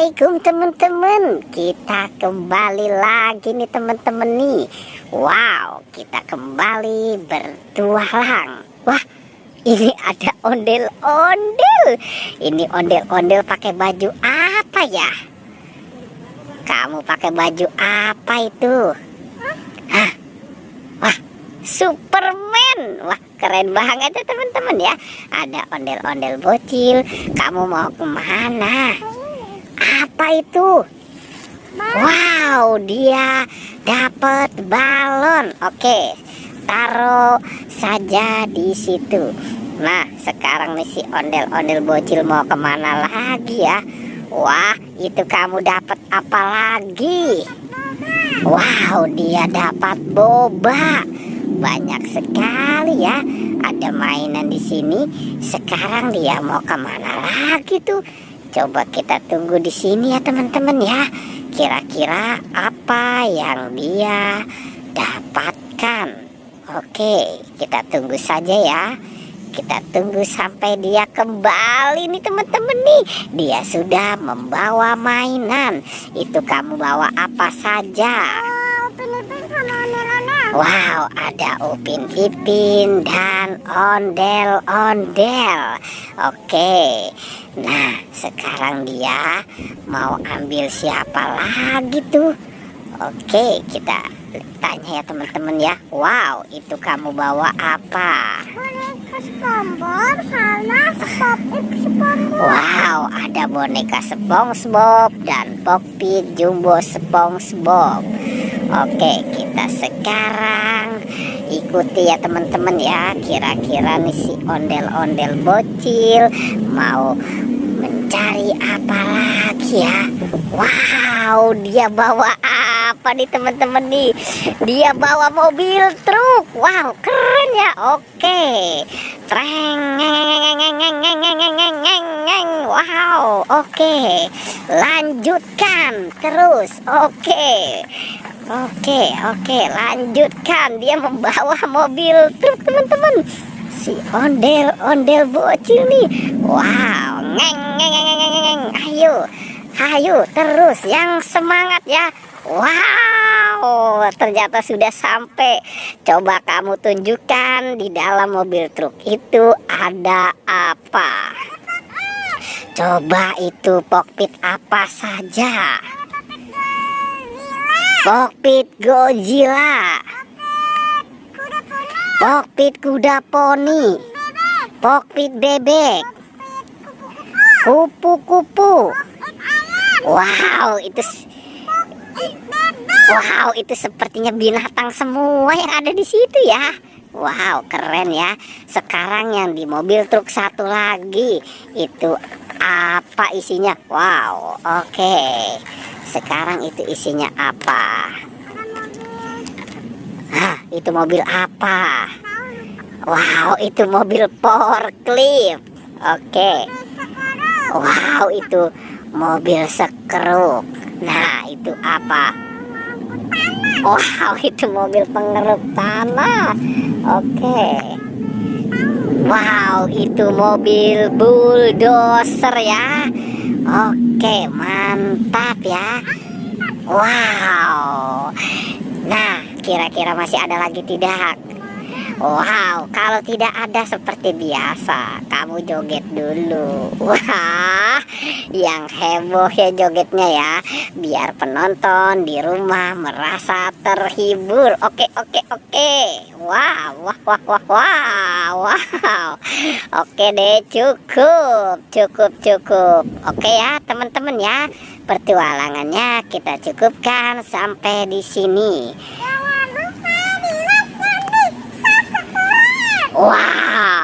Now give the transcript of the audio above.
Assalamualaikum teman-teman. Kita kembali lagi nih teman-teman nih. Wow, kita kembali bertualang. Wah, ini ada ondel-ondel. Ini ondel-ondel pakai baju apa ya? Kamu pakai baju apa itu? Hah? Wah, Superman. Wah, keren banget ya teman-teman ya. Ada ondel-ondel bocil. Kamu mau kemana? Apa itu? Wow, dia dapat balon. Oke, taruh saja di situ. Nah, sekarang nih si ondel-ondel bocil mau kemana lagi ya? Wah, itu kamu dapat apa lagi? Wow, dia dapat boba. Banyak sekali ya. Ada mainan di sini. Sekarang dia mau kemana lagi tuh? Coba kita tunggu di sini ya teman-teman ya. Kira-kira apa yang dia dapatkan? Oke, kita tunggu saja ya. Kita tunggu sampai dia kembali nih teman-teman nih. Dia sudah membawa mainan. Itu kamu bawa apa saja? Wow, ada Upin Ipin dan ondel-ondel. Oke. Nah, sekarang dia mau ambil siapa lagi tuh? Oke, kita tanya ya teman-teman ya. Wow, itu kamu bawa apa? Wow, ada boneka SpongeBob dan Poppy Jumbo SpongeBob. Oke, kita sekarang ikuti ya teman-teman ya. Kira-kira nih si ondel-ondel bocil mau mencari apa lagi ya? Wow, dia bawa apa nih teman-teman nih? Dia bawa mobil truk. Wow, keren ya. Oke. Treng. Wow, oke. Lanjutkan terus. Oke. Oke, lanjutkan. Dia membawa mobil truk teman-teman. Si ondel-ondel bocil nih. Wow, ngeng. Ayo terus, yang semangat ya. Wow, ternyata sudah sampai. Coba kamu tunjukkan di dalam mobil truk itu ada apa. Coba itu kokpit apa saja? Kokpit Godzilla, kokpit kuda poni, kokpit bebek, kupu-kupu. Wow, itu sepertinya binatang semua yang ada di situ ya. Wow, keren ya. Sekarang yang di mobil truk satu lagi itu apa isinya? Wow, oke. Sekarang itu isinya apa? Hah, itu mobil apa? Wow, itu mobil forklift. Oke. Wow, itu mobil sekeruk. Nah, itu apa? Wow, itu mobil pengeruk tanah. Oke. Wow, itu mobil bulldozer ya. Oke, mantap ya. Wow. Nah, kira-kira masih ada lagi tidak? Wow, kalau tidak ada seperti biasa, kamu joget dulu. Wah, yang heboh ya jogetnya ya, biar penonton di rumah merasa terhibur. Oke. Wow. Oke deh, cukup. Oke ya teman-teman ya, pertualangannya kita cukupkan sampai di sini. Wow.